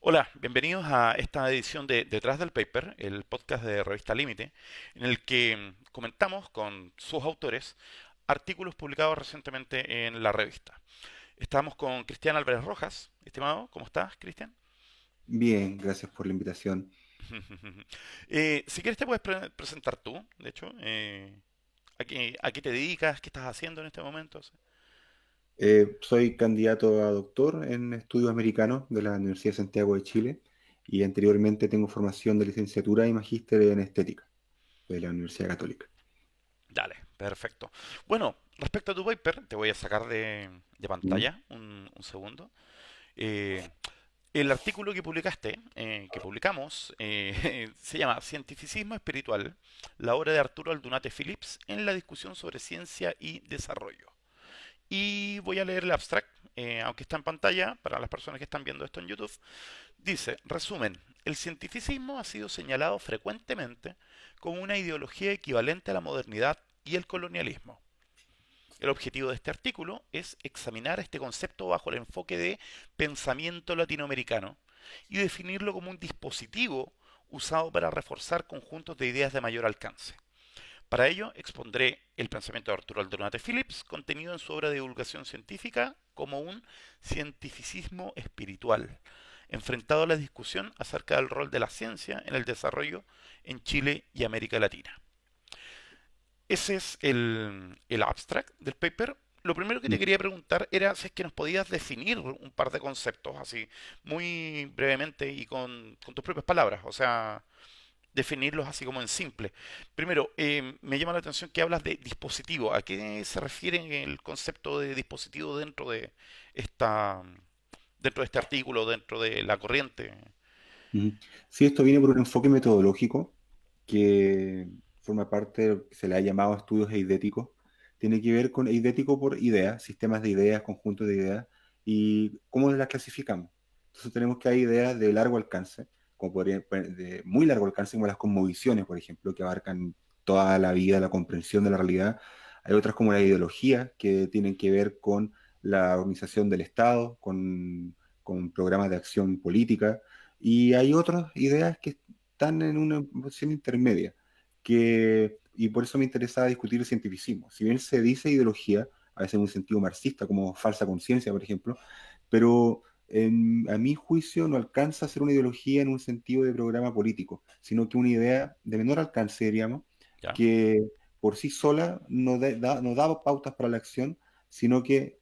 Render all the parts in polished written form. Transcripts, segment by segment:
Hola, bienvenidos a esta edición de Detrás del Paper, el podcast de Revista Límite, en el que comentamos con sus autores artículos publicados recientemente en la revista. Estamos con Cristian Álvarez Rojas. Estimado, ¿cómo estás, Cristian? Bien, gracias por la invitación. Si quieres te puedes presentar tú, de hecho, a qué te dedicas, qué estás haciendo en este momento. Soy candidato a doctor en estudios americanos de la Universidad de Santiago de Chile y anteriormente tengo formación de licenciatura y magíster en estética de la Universidad Católica. Dale, perfecto. Bueno, respecto a tu paper, te voy a sacar de ¿Mm? pantalla un segundo. Eh, El artículo que publicaste, que publicamos, se llama Cientificismo Espiritual, la obra de Arturo Aldunate Phillips en la discusión sobre ciencia y desarrollo. Y voy a leer el abstract, aunque está en pantalla, para las personas que están viendo esto en YouTube. Dice, resumen, el cientificismo ha sido señalado frecuentemente como una ideología equivalente a la modernidad y el colonialismo. El objetivo de este artículo es examinar este concepto bajo el enfoque de pensamiento latinoamericano y definirlo como un dispositivo usado para reforzar conjuntos de ideas de mayor alcance. Para ello, expondré el pensamiento de Arturo Aldonate Phillips, contenido en su obra de divulgación científica, como un cientificismo espiritual, enfrentado a la discusión acerca del rol de la ciencia en el desarrollo en Chile y América Latina. Ese es el abstract del paper. Lo primero que te Mm. quería preguntar era si es que nos podías definir un par de conceptos, así, muy brevemente y con tus propias palabras, o sea, definirlos así como en simple. Primero, me llama la atención que hablas de dispositivo. ¿A qué se refiere el concepto de dispositivo esta, dentro de este artículo, dentro de la corriente? Ujú. Sí, esto viene por un enfoque metodológico que forma parte de lo que se le ha llamado estudios eidéticos. Tiene que ver con eidético por ideas, sistemas de ideas, conjuntos de ideas y cómo las clasificamos. Entonces tenemos que hay ideas de largo alcance, como de muy largo alcance, como las cosmovisiones, por ejemplo, que abarcan toda la vida, la comprensión de la realidad. Hay otras como la ideología, que tienen que ver con la organización del Estado, con programas de acción política y hay otras ideas que están en una posición intermedia, y por eso me interesaba discutir el cientificismo. Si bien se dice ideología, a veces en un sentido marxista, como falsa conciencia, por ejemplo, pero a mi juicio no alcanza a ser una ideología en un sentido de programa político, sino que una idea de menor alcance, diríamos, ¿Ya? que por sí sola no da pautas para la acción, sino que,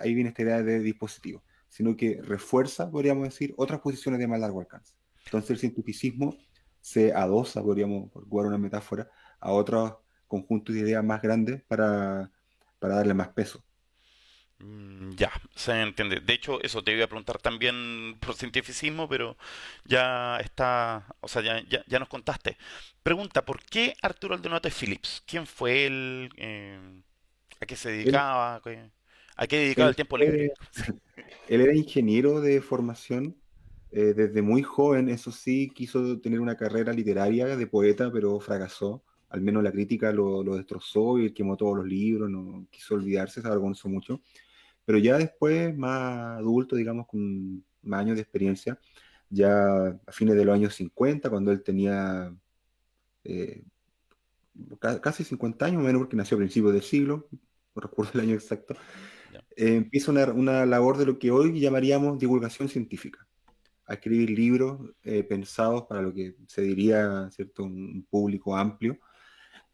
ahí viene esta idea de dispositivo, sino que refuerza, podríamos decir, otras posiciones de más largo alcance. Entonces el cientificismo se adosa, podríamos por jugar una metáfora, a otros conjuntos de ideas más grandes para darle más peso. Ya, se entiende. De hecho, eso te iba a preguntar también por cientificismo, pero ya está, o sea, ya nos contaste. Pregunta, ¿por qué Arturo Aldonate Phillips? ¿Quién fue él? ¿A qué se Él, dedicaba? ¿A qué dedicaba él el tiempo libre? fue Él era ingeniero de formación, desde muy joven, eso sí, quiso tener una carrera literaria de poeta, pero fracasó. Al menos la crítica lo destrozó y quemó todos los libros, no quiso olvidarse, se avergonzó mucho. Pero ya después, más adulto, digamos, con más años de experiencia, ya a fines de los años 50, cuando él tenía eh, casi 50 años, menos porque nació a principios del siglo, no recuerdo el año exacto, Ya. empieza una labor de lo que hoy llamaríamos divulgación científica, a escribir libros pensados para lo que se diría, ¿cierto?, un público amplio.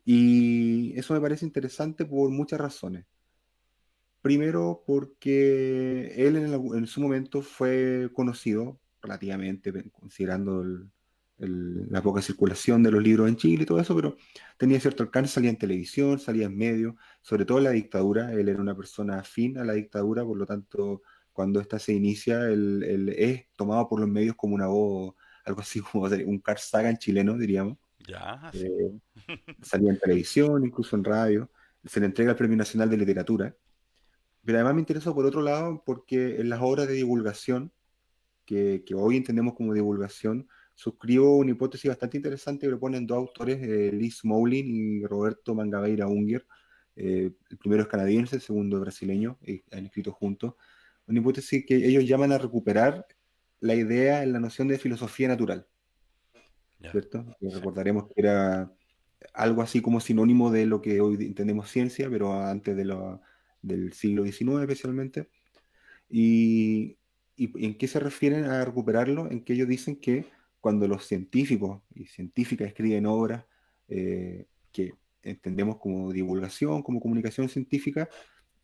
Y eso me parece interesante por muchas razones. Primero, porque él en su momento fue conocido relativamente, considerando la poca circulación de los libros en Chile y todo eso, pero tenía cierto alcance, salía en televisión, salía en medios, sobre todo en la dictadura. Él era una persona afín a la dictadura, por lo tanto, cuando ésta se inicia, él es tomado por los medios como una voz, algo así como un Carl Sagan chileno, diríamos. Ya, sí. Eh, Salía en televisión, incluso en radio. Se le entrega el Premio Nacional de Literatura, pero además me interesa por otro lado porque en las obras de divulgación, que hoy entendemos como divulgación, suscribo una hipótesis bastante interesante que proponen dos autores, Liz Smolin y Roberto Mangabeira Unger. El primero es canadiense, el segundo es brasileño, y han escrito juntos. Una hipótesis que ellos llaman a recuperar. la idea en la noción de filosofía natural, Ya, ¿cierto? Que sí. recordaremos que era algo así como sinónimo de lo que hoy entendemos ciencia, pero antes del siglo XIX especialmente. Y, y en qué se refieren a recuperarlo? En que ellos dicen que cuando los científicos y científicas escriben obras que entendemos como divulgación, como comunicación científica,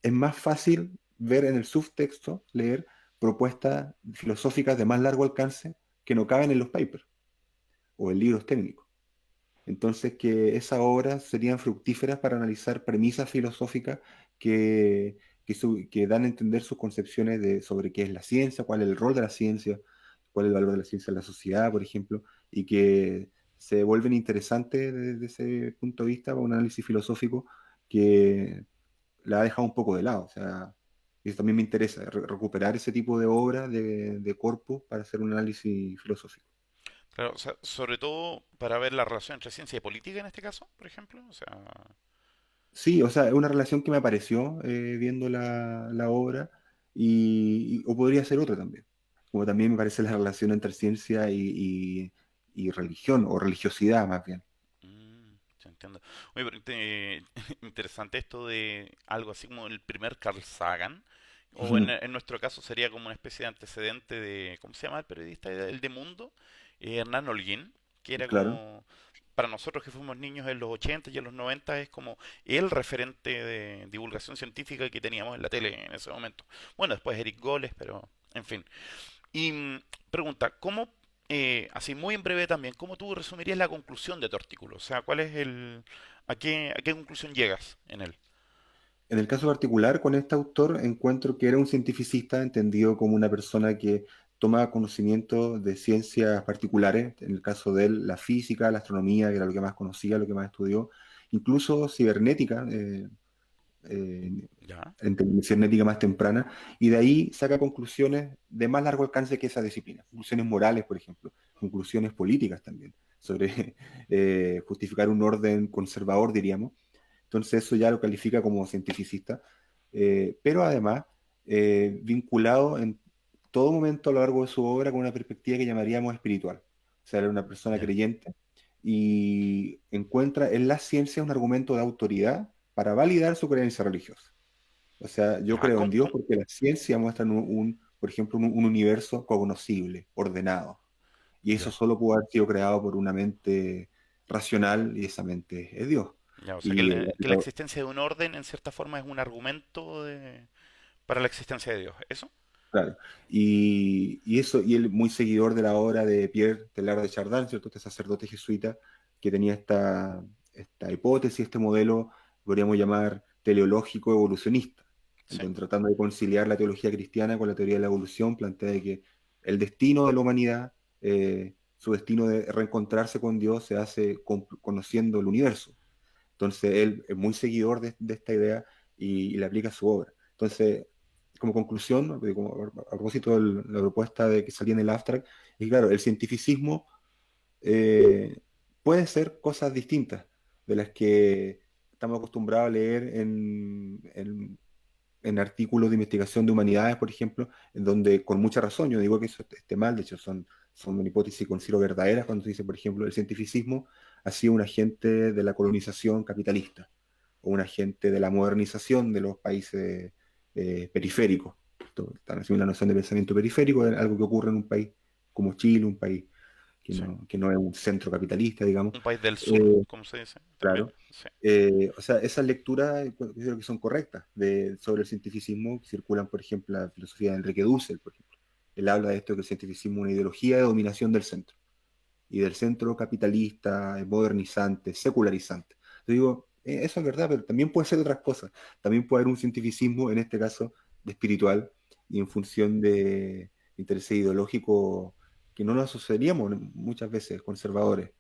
es más fácil ver en el subtexto, leer propuestas filosóficas de más largo alcance que no caben en los papers o en libros técnicos. Entonces, que esas obras serían fructíferas para analizar premisas filosóficas que dan a entender sus concepciones sobre qué es la ciencia, cuál es el rol de la ciencia, cuál es el valor de la ciencia en la sociedad, por ejemplo, y que se vuelven interesantes desde ese punto de vista para un análisis filosófico que la ha dejado un poco de lado. O sea, eso también me interesa, recuperar ese tipo de obras de corpus para hacer un análisis filosófico. Claro, o sea, sobre todo para ver la relación entre ciencia y política en este caso, por ejemplo. O sea, Sí, o sea, es una relación que me apareció viendo la obra o podría ser otra también. Como también me parece la relación entre ciencia y religión o religiosidad más bien. se entiende. Oye, pero interesante esto de algo así como el primer Carl Sagan, o en nuestro caso sería como una especie de antecedente de, ¿cómo se llama el periodista? El de Mundo, Hernán Holguín, que era Claro, como, para nosotros que fuimos niños en los 80 y en los 90 es como el referente de divulgación científica que teníamos en la tele en ese momento. Bueno, después Eric Goles, pero en fin. Y pregunta, ¿cómo, así muy en breve también, cómo tú resumirías la conclusión de tu artículo? O sea, ¿cuál es a qué conclusión llegas en él? en el caso particular con este autor encuentro que era un cientificista entendido como una persona que toma conocimiento de ciencias particulares, en el caso de él la física, la astronomía, que era lo que más conocía, lo que más estudió, incluso cibernética. Eh, Ya, en cibernética más temprana, y de ahí saca conclusiones de más largo alcance que esa disciplina, conclusiones morales, por ejemplo, conclusiones políticas también, sobre justificar un orden conservador, diríamos. Entonces eso ya lo califica como cientificista, pero además vinculado en todo momento a lo largo de su obra con una perspectiva que llamaríamos espiritual. O sea, era una persona ya. creyente y encuentra en la ciencia un argumento de autoridad para validar su creencia religiosa. O sea, yo Ya, creo en ¿cómo, Dios cómo? porque la ciencia muestra por ejemplo, un universo cognoscible, ordenado. Y eso Ya, solo pudo haber sido creado por una mente racional y esa mente es Dios. ya, o sea Y que la existencia de un orden en cierta forma es un argumento para la existencia de Dios. ¿Eso? claro, y eso, y él muy seguidor de la obra de Pierre Teilhard de Chardin, ¿cierto? Este sacerdote jesuita que tenía esta hipótesis, este modelo, podríamos llamar teleológico evolucionista, en Sí, donde tratando de conciliar la teología cristiana con la teoría de la evolución, plantea de que el destino de la humanidad, su destino de reencontrarse con Dios se hace conociendo el universo. Entonces él es muy seguidor de esta idea y le aplica a su obra. Entonces, como conclusión, ¿no? A propósito de la propuesta de que salía en el abstract, y claro, el cientificismo eh, puede ser cosas distintas de las que estamos acostumbrados a leer en artículos de investigación de humanidades, por ejemplo, en donde con mucha razón, yo digo que eso esté mal, de hecho son una hipótesis que considero verdaderas cuando se dice, por ejemplo, el cientificismo ha sido un agente de la colonización capitalista o un agente de la modernización de los países periféricos. Están haciendo una noción de pensamiento periférico, es algo que ocurre en un país como Chile, un país sí. que no es un centro capitalista, digamos. Un país del sur, Eh, como se dice también. Claro. Sí, O sea, esas lecturas considero que son correctas sobre el cientificismo, que circulan, por ejemplo, la filosofía de Enrique Dussel, por ejemplo. Él habla de esto, que el cientificismo es una ideología de dominación del centro, y del centro capitalista, modernizante, secularizante. Yo digo, eso es verdad, pero también puede ser otras cosas. También puede haber un cientificismo, en este caso, de espiritual, y en función de intereses ideológicos que no nos asociaríamos muchas veces, conservadores.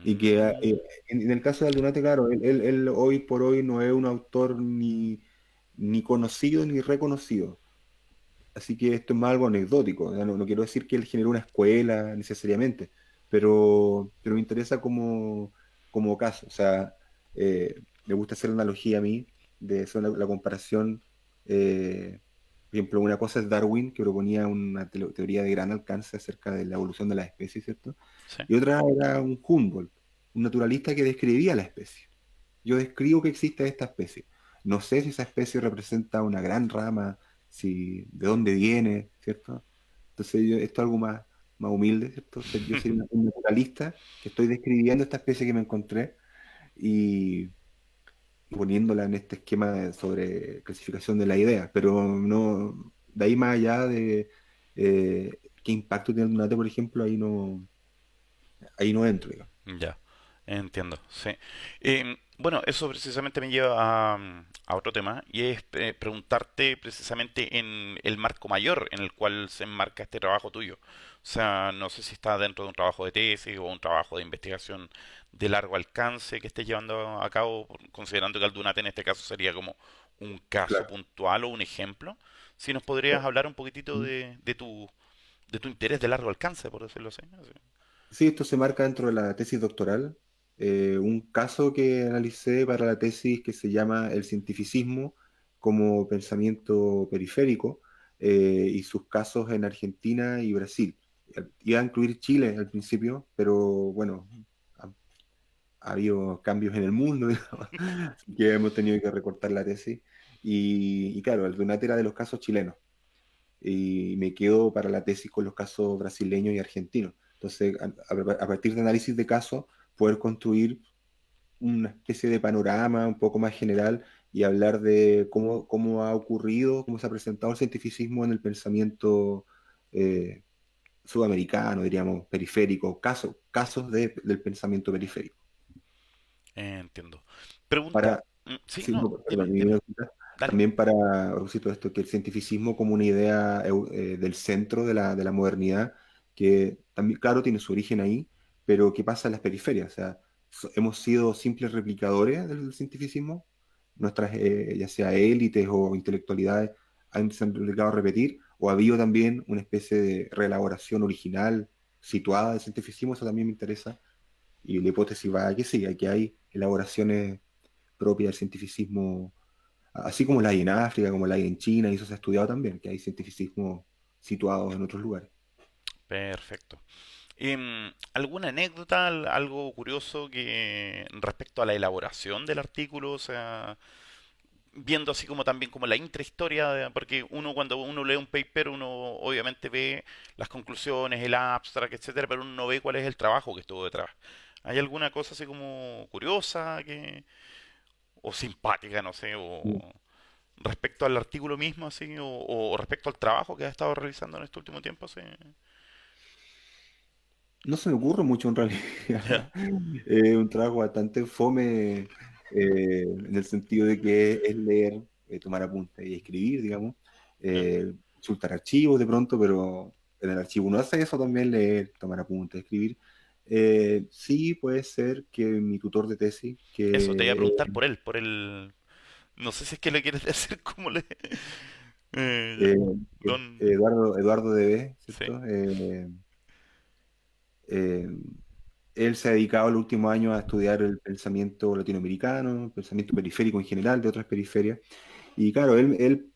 Y que mm, en el caso de Aldunate, claro, él hoy por hoy no es un autor ni conocido ni reconocido. Así que esto es más algo anecdótico. Ya no quiero decir que él generó una escuela necesariamente, pero me interesa como caso. O sea, me gusta hacer la analogía a mí de hacer la comparación eh, Por ejemplo, una cosa es Darwin, que proponía una teoría de gran alcance acerca de la evolución de las especies, ¿cierto? Sí. Y otra era un Humboldt, un naturalista que describía la especie. Yo describo que existe esta especie. No sé si esa especie representa una gran rama, si de dónde viene, ¿cierto? Entonces esto es algo más humilde, ¿cierto? Yo soy un naturalista que estoy describiendo esta especie que me encontré y poniéndola en este esquema sobre clasificación de la idea, pero no, de ahí más allá de qué impacto tiene el Donate, por ejemplo, ahí no entro, digamos. Ya, entiendo, sí. Bueno, eso precisamente me lleva a otro tema y es preguntarte precisamente en el marco mayor en el cual se enmarca este trabajo tuyo. O sea, no sé si está dentro de un trabajo de tesis o un trabajo de investigación de largo alcance que estés llevando a cabo, considerando que Aldunate en este caso sería como un caso Claro. puntual o un ejemplo. Si nos podrías hablar un poquitito de tu interés de largo alcance, por decirlo así. Sí, esto se marca dentro de la tesis doctoral. Un caso que analicé para la tesis que se llama el cientificismo como pensamiento periférico y sus casos en Argentina y Brasil. Iba a incluir Chile al principio, pero bueno, ha, ha habido cambios en el mundo, digamos, así que hemos tenido que recortar la tesis. Y claro, el Donate era de los casos chilenos y me quedo para la tesis con los casos brasileños y argentinos. Entonces, a partir de análisis de casos, poder construir una especie de panorama un poco más general y hablar de cómo ha ocurrido, cómo se ha presentado el cientificismo en el pensamiento eh, sudamericano, diríamos, periférico, casos del pensamiento periférico. Entiendo. Pregunta, Para, sí, sí, no, no, dime, perdón, mi dime, pregunta, dale. también para, a propósito de esto, que el cientificismo como una idea del centro de la modernidad, que también, claro, tiene su origen ahí, pero ¿qué pasa en las periferias? O sea, hemos sido simples replicadores del cientificismo, nuestras, ya sea élites o intelectualidades, se han replicado a repetir, o ha habido también una especie de reelaboración original situada del cientificismo, eso también me interesa, y la hipótesis va a que sí, a que hay elaboraciones propia del cientificismo, así como la hay en África, como la hay en China, y eso se ha estudiado también, que hay cientificismo situados en otros lugares. Perfecto. ¿Alguna anécdota, algo curioso que respecto a la elaboración del artículo? O sea, viendo así como también como la intrahistoria, porque uno cuando uno lee un paper, uno obviamente ve las conclusiones, el abstract, etcétera, pero uno no ve cuál es el trabajo que estuvo detrás. ¿Hay alguna cosa así como curiosa o simpática, no sé, o respecto al artículo mismo, así, o respecto al trabajo que has estado realizando en este último tiempo, sí? No se me ocurre mucho en realidad. Ya. Un trabajo bastante fome en el sentido de que es leer, tomar apuntes y escribir, digamos, Ya. consultar archivos de pronto, pero en el archivo uno hace eso también, leer, tomar apuntes, escribir. Sí, puede ser que mi tutor de tesis, Eso, te iba a que preguntar por el... No sé si es que le quieres decir como le... ya. eh, Don... Eduardo Debé, Sí. ¿cierto? Eh, Él se ha dedicado el último año a estudiar el pensamiento latinoamericano, el pensamiento periférico en general, de otras periferias. Y claro, él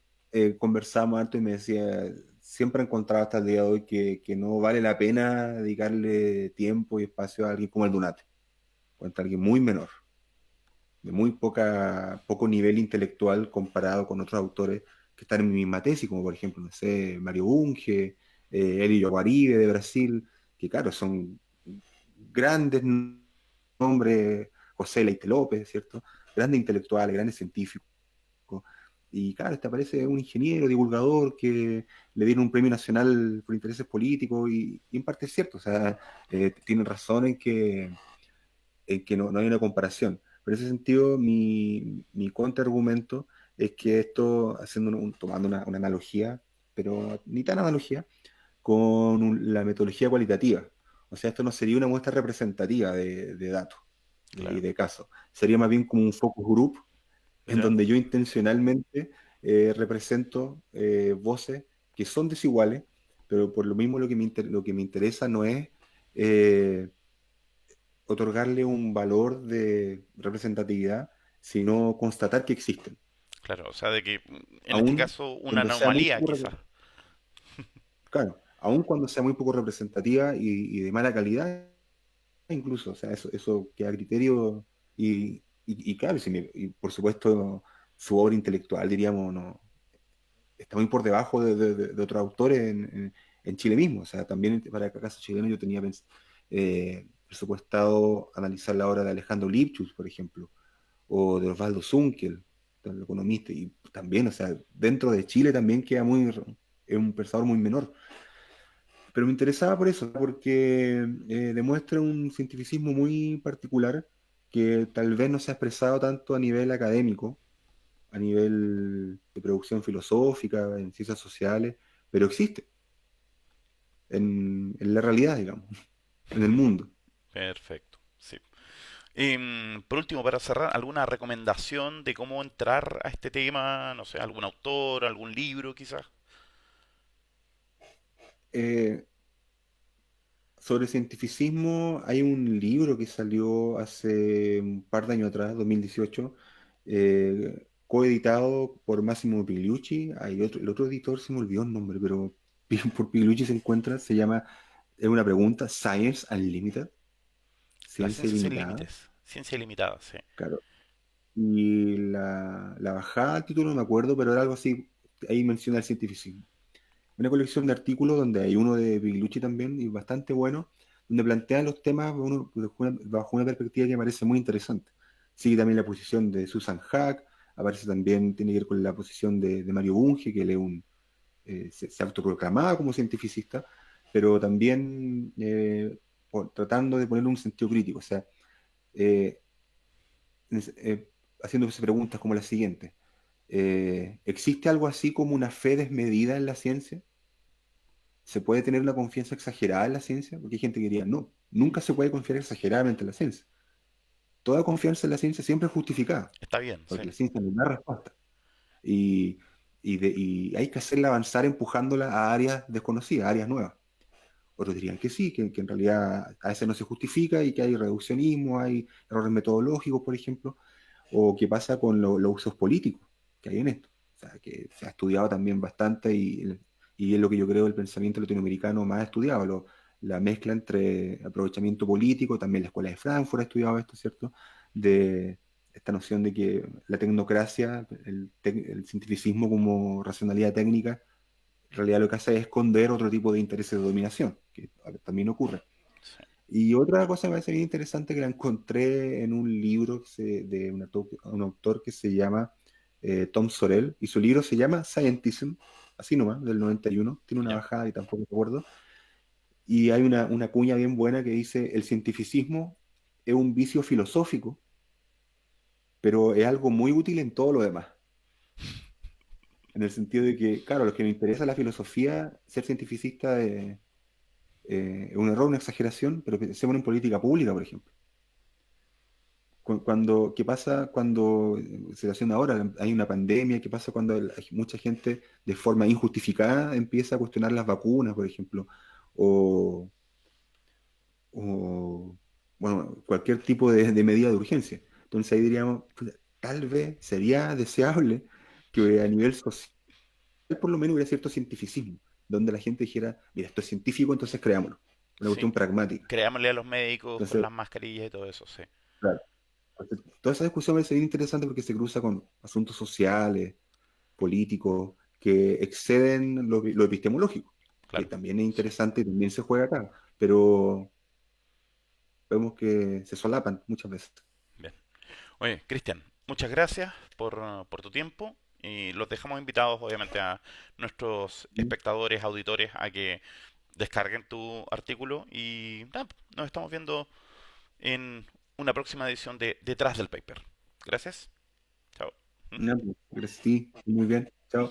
conversamos harto y me decía, siempre he encontrado hasta el día de hoy que no vale la pena dedicarle tiempo y espacio a alguien como el Dunate, o a alguien muy menor, de muy poco nivel intelectual comparado con otros autores que están en mi misma tesis, como por ejemplo, no sé, Mario Bunge, Elio Guaribe de Brasil, que claro, son grandes nombres, José Leite López, ¿cierto? Grandes intelectuales, grandes científicos. Y claro, te aparece un ingeniero, divulgador, que le dieron un premio nacional por intereses políticos, y en parte es cierto, o sea, tienen razón en que no hay una comparación. Pero en ese sentido, mi contraargumento es que esto, tomando una analogía, pero ni tan analogía, con la metodología cualitativa. O sea, esto no sería una muestra representativa de datos y Claro. de casos. Sería más bien como un focus group en ¿Ya? donde yo intencionalmente represento voces que son desiguales, pero por lo mismo lo que me interesa no es eh, otorgarle un valor de representatividad, sino constatar que existen. Claro, o sea, de que en este Aún caso una cuando sea muy anomalía poco, quizás. claro, aún cuando sea muy poco representativa y de mala calidad, incluso, o sea, eso queda a criterio y claro, y por supuesto su obra intelectual, diríamos, no, está muy por debajo de otros autores en Chile mismo, o sea, también para el caso chileno yo tenía presupuestado analizar la obra de Alejandro Lipschutz, por ejemplo, o de Osvaldo Zunkel, el economista, y también, o sea, dentro de Chile también queda es un pensador muy menor. Pero me interesaba por eso, porque demuestra un cientificismo muy particular que tal vez no se ha expresado tanto a nivel académico, a nivel de producción filosófica, en ciencias sociales, pero existe en la realidad, digamos, en el mundo. Perfecto, sí. Y, por último, para cerrar, ¿alguna recomendación de cómo entrar a este tema? No sé, algún autor, algún libro quizás. Eh, Sobre cientificismo, hay un libro que salió hace un par de años atrás, 2018, coeditado por Massimo Pigliucci. Hay otro, el otro editor se me olvidó el nombre, pero por Pigliucci se encuentra, es una pregunta, Science Unlimited, La Ciencia ciencia sin Ilimitada, límites, ciencia ilimitada, sí. claro. Y la bajada, el título no me acuerdo, pero era algo así, ahí menciona el cientificismo. Una colección de artículos donde hay uno de Pigliucci también, y bastante bueno, donde plantea los temas bajo una perspectiva que me parece muy interesante. Sigue también la posición de Susan Hack, aparece también, tiene que ver con la posición de Mario Bunge, que él es se autoproclamaba como cientificista, pero también tratando de ponerle un sentido crítico, o sea, eh, haciéndose preguntas como la siguiente. ¿Existe algo así como una fe desmedida en la ciencia? ¿Se puede tener una confianza exagerada en la ciencia? Porque hay gente que diría, no, nunca se puede confiar exageradamente en la ciencia. Toda confianza en la ciencia siempre es justificada, Está bien, sí. porque la ciencia nos da respuesta. Y, y hay que hacerla avanzar empujándola a áreas desconocidas, a áreas nuevas. Otros dirían que sí, que en realidad a veces no se justifica y que hay reduccionismo, hay errores metodológicos, por ejemplo, o qué pasa con los usos políticos que hay en esto. O sea, que se ha estudiado también bastante y es lo que yo creo el pensamiento latinoamericano más estudiado, la mezcla entre aprovechamiento político, también la Escuela de Frankfurt ha estudiado esto, ¿cierto? De esta noción de que la tecnocracia, el cientificismo como racionalidad técnica, en realidad lo que hace es esconder otro tipo de intereses de dominación, que también ocurre. Sí. Y otra cosa que me parece bien interesante que la encontré en un libro de un autor que se llama Tom Sorel, y su libro se llama Scientism, así nomás, del 91, tiene una ¿Ya? bajada y tampoco recuerdo, y hay una cuña bien buena que dice, el cientificismo es un vicio filosófico, pero es algo muy útil en todo lo demás, en el sentido de que, claro, a los que nos interesa la filosofía, ser cientificista es un error, una exageración, pero pensemos en política pública, por ejemplo. ¿Qué pasa cuando, situación ahora, hay una pandemia? ¿Qué pasa cuando mucha gente de forma injustificada empieza a cuestionar las vacunas, por ejemplo? O, o, bueno, cualquier tipo de medida de urgencia. Entonces ahí diríamos, "Puta, tal vez sería deseable que a nivel social por lo menos hubiera cierto cientificismo, donde la gente dijera, mira, esto es científico, entonces creámoslo. Una Sí. cuestión pragmática. Creámosle a los médicos con Entonces, las mascarillas y todo eso, sí. claro. Entonces, toda esa discusión me parece bien interesante porque se cruza con asuntos sociales, políticos, que exceden lo epistemológico, que Claro. también es Sí. interesante y también se juega acá, pero vemos que se solapan muchas veces. Bien. Oye, Cristian, muchas gracias por tu tiempo y los dejamos invitados, obviamente, a nuestros Mm. espectadores, auditores, a que descarguen tu artículo y nada, nos estamos viendo en una próxima edición de Detrás del Paper. Gracias. Chao. ¿Mm? Ya, pues, gracias a ti, muy bien, chao.